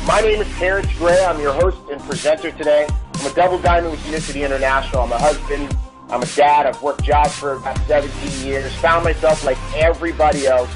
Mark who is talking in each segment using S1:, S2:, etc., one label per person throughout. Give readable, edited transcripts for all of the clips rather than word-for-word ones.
S1: My name is Terrence Gray. I'm your host and presenter today. I'm a double diamond with UNICITY International. I'm a husband. I'm a dad. I've worked jobs for about 17 years. Found myself like everybody else,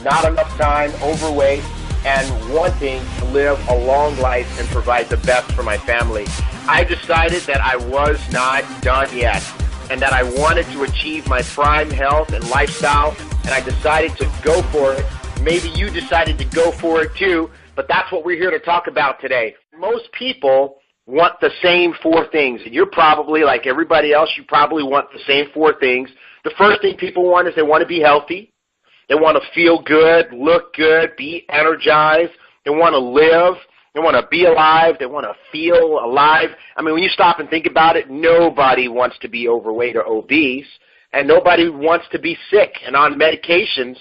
S1: not enough time, overweight, and wanting to live a long life and provide the best for my family. I decided that I was not done yet and that I wanted to achieve my prime health and lifestyle, and I decided to go for it. Maybe you decided to go for it too, but that's what we're here to talk about today. Most people want the same four things, and you're probably, like everybody else, you probably want the same four things. The first thing people want is they want to be healthy. They want to feel good, look good, be energized. They want to live. They want to be alive. They want to feel alive. I mean, when you stop and think about it, nobody wants to be overweight or obese, and nobody wants to be sick and on medications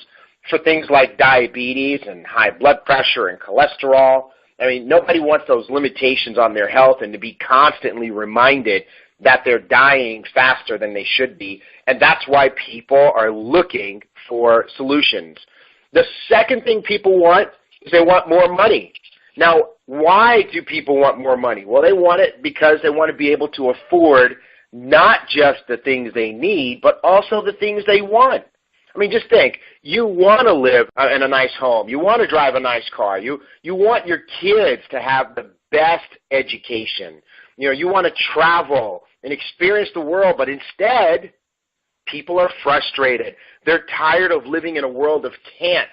S1: for things like diabetes and high blood pressure and cholesterol. I mean, nobody wants those limitations on their health and to be constantly reminded that they're dying faster than they should be. And that's why people are looking for solutions. The second thing people want is they want more money. Now, why do people want more money? Well, they want it because they want to be able to afford not just the things they need, but also the things they want. I mean, just think, you want to live in a nice home. You want to drive a nice car. You want your kids to have the best education. You know, you want to travel and experience the world, but instead, people are frustrated. They're tired of living in a world of can't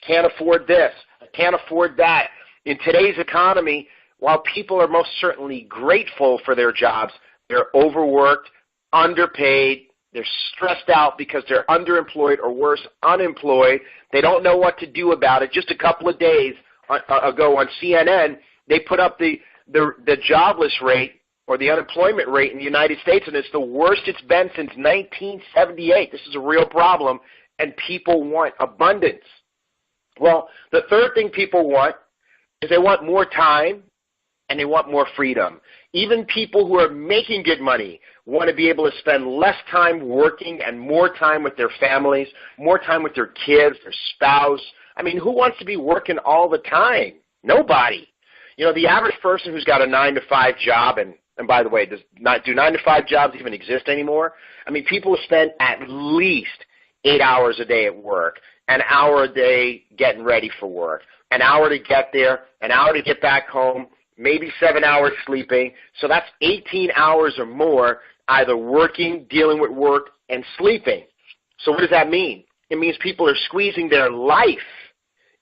S1: afford this, can't afford that. In today's economy, while people are most certainly grateful for their jobs, they're overworked, underpaid, they're stressed out because they're underemployed or worse, unemployed. They don't know what to do about it. Just a couple of days ago on CNN, they put up the jobless rate or the unemployment rate in the United States, and it's the worst it's been since 1978. This is a real problem, and people want abundance. Well, the third thing people want is they want more time and they want more freedom. Even people who are making good money want to be able to spend less time working and more time with their families, more time with their kids, their spouse. I mean, who wants to be working all the time? Nobody. You know, the average person who's got a 9-to-5 job, and by the way, do 9-to-5 jobs even exist anymore? I mean, people spend at least 8 hours a day at work, an hour a day getting ready for work, an hour to get there, an hour to get back home, maybe 7 hours sleeping. So that's 18 hours or more either working, dealing with work, and sleeping. So what does that mean? It means people are squeezing their life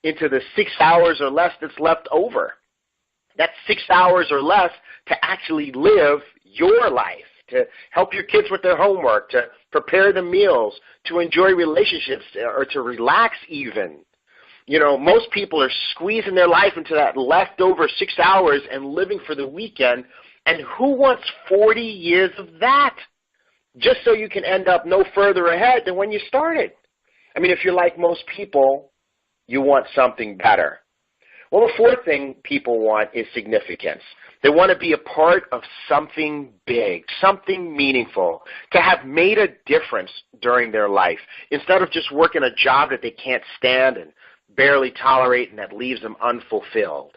S1: into the 6 hours or less that's left over. That's 6 hours or less to actually live your life, to help your kids with their homework, to prepare the meals, to enjoy relationships, or to relax even. You know, most people are squeezing their life into that leftover 6 hours and living for the weekend. And who wants 40 years of that? Just so you can end up no further ahead than when you started. I mean, if you're like most people, you want something better. Well, the fourth thing people want is significance. They want to be a part of something big, something meaningful, to have made a difference during their life, instead of just working a job that they can't stand and barely tolerate and that leaves them unfulfilled.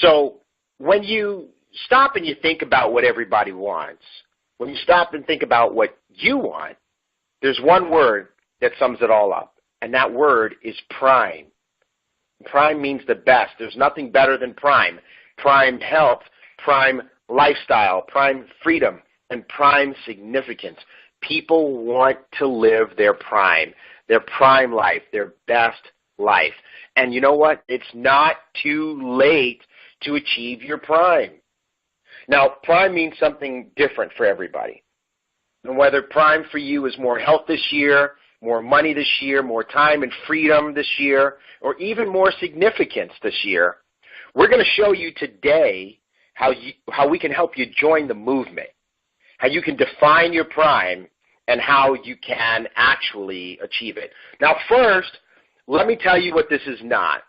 S1: So when you stop and you think about what everybody wants, when you stop and think about what you want, there's one word that sums it all up, and that word is prime. Prime means the best. There's nothing better than prime. Prime health, prime lifestyle, prime freedom, and prime significance. People want to live their prime life, their best life. And you know what? It's not too late to achieve your prime. Now, prime means something different for everybody. And whether prime for you is more health this year, more money this year, more time and freedom this year, or even more significance this year, we're going to show you today how we can help you join the movement, how you can define your prime, and how you can actually achieve it. Now, first, let me tell you what this is not.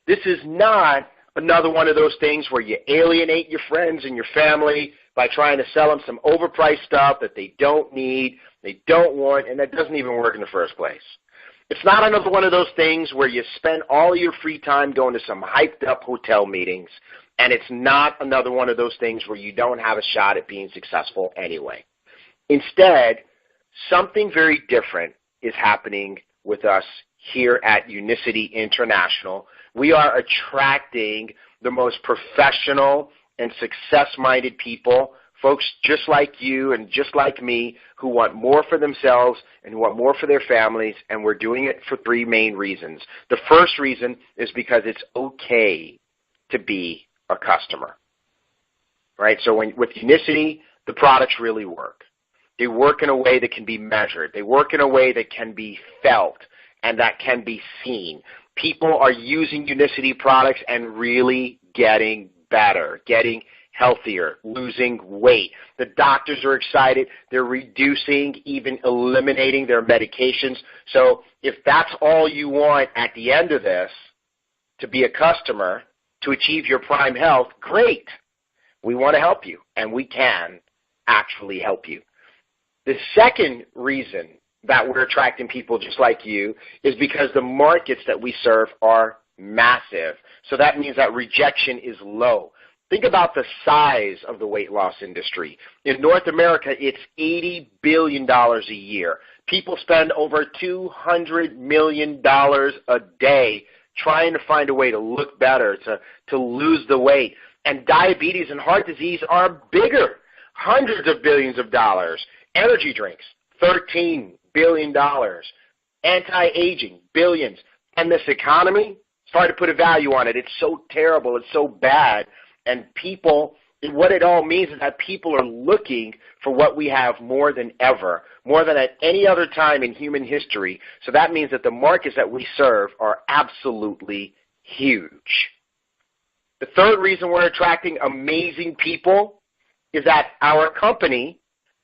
S1: This is not another one of those things where you alienate your friends and your family by trying to sell them some overpriced stuff that they don't need, they don't want, and that doesn't even work in the first place. It's not another one of those things where you spend all your free time going to some hyped up hotel meetings, and it's not another one of those things where you don't have a shot at being successful anyway. Instead, something very different is happening with us here at UNICITY International. We are attracting the most professional and success-minded people, folks just like you and just like me, who want more for themselves and who want more for their families, and we're doing it for three main reasons. The first reason is because it's okay to be a customer, right? So with UNICITY, the products really work. They work in a way that can be measured. They work in a way that can be felt and that can be seen. People are using UNICITY products and really getting better, getting healthier, losing weight. The doctors are excited. They're reducing, even eliminating their medications. So if that's all you want at the end of this, to be a customer, to achieve your prime health, great. We want to help you, and we can actually help you. The second reason that we're attracting people just like you is because the markets that we serve are massive. So that means that rejection is low. Think about the size of the weight loss industry. In North America, it's $80 billion a year. People spend over $200 million a day trying to find a way to look better, to lose the weight. And diabetes and heart disease are bigger, hundreds of billions of dollars. Energy drinks, $13 billion. Anti-aging, billions. And this economy, it's hard to put a value on it. It's so terrible. It's so bad. And people, what it all means is that people are looking for what we have more than ever, more than at any other time in human history. So that means that the markets that we serve are absolutely huge. The third reason we're attracting amazing people is that our company,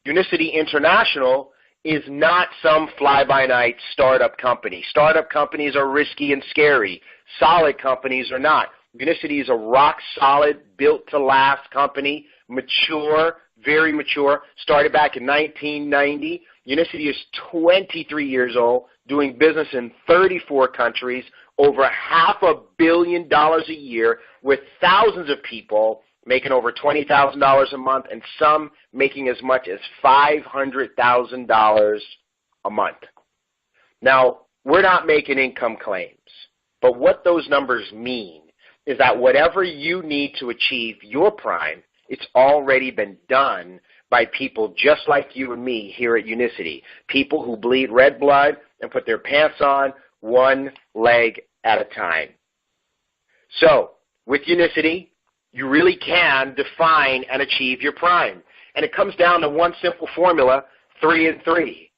S1: UNICITY International, is not some fly-by-night startup company. Startup companies are risky and scary. Solid companies are not. UNICITY is a rock-solid, built-to-last company, mature, very mature, started back in 1990. UNICITY is 23 years old, doing business in 34 countries, over $500 million a year, with thousands of people making over $20,000 a month, and some making as much as $500,000 a month. Now, we're not making income claims, but what those numbers mean is that whatever you need to achieve your prime, it's already been done by people just like you and me here at UNICITY, people who bleed red blood and put their pants on one leg at a time. So, with UNICITY, you really can define and achieve your prime. And it comes down to one simple formula, 3 and 3.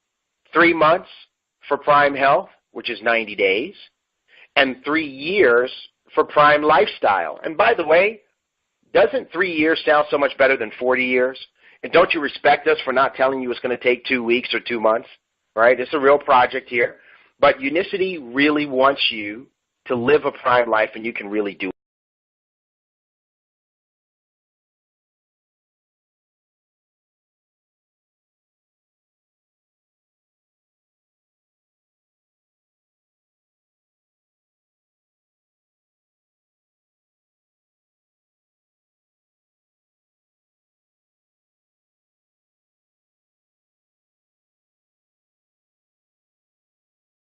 S1: 3 months for prime health, which is 90 days, and 3 years for prime lifestyle. And by the way, doesn't 3 years sound so much better than 40 years? And don't you respect us for not telling you it's going to take 2 weeks or 2 months, right? It's a real project here. But UNICITY really wants you to live a prime life, and you can really do it.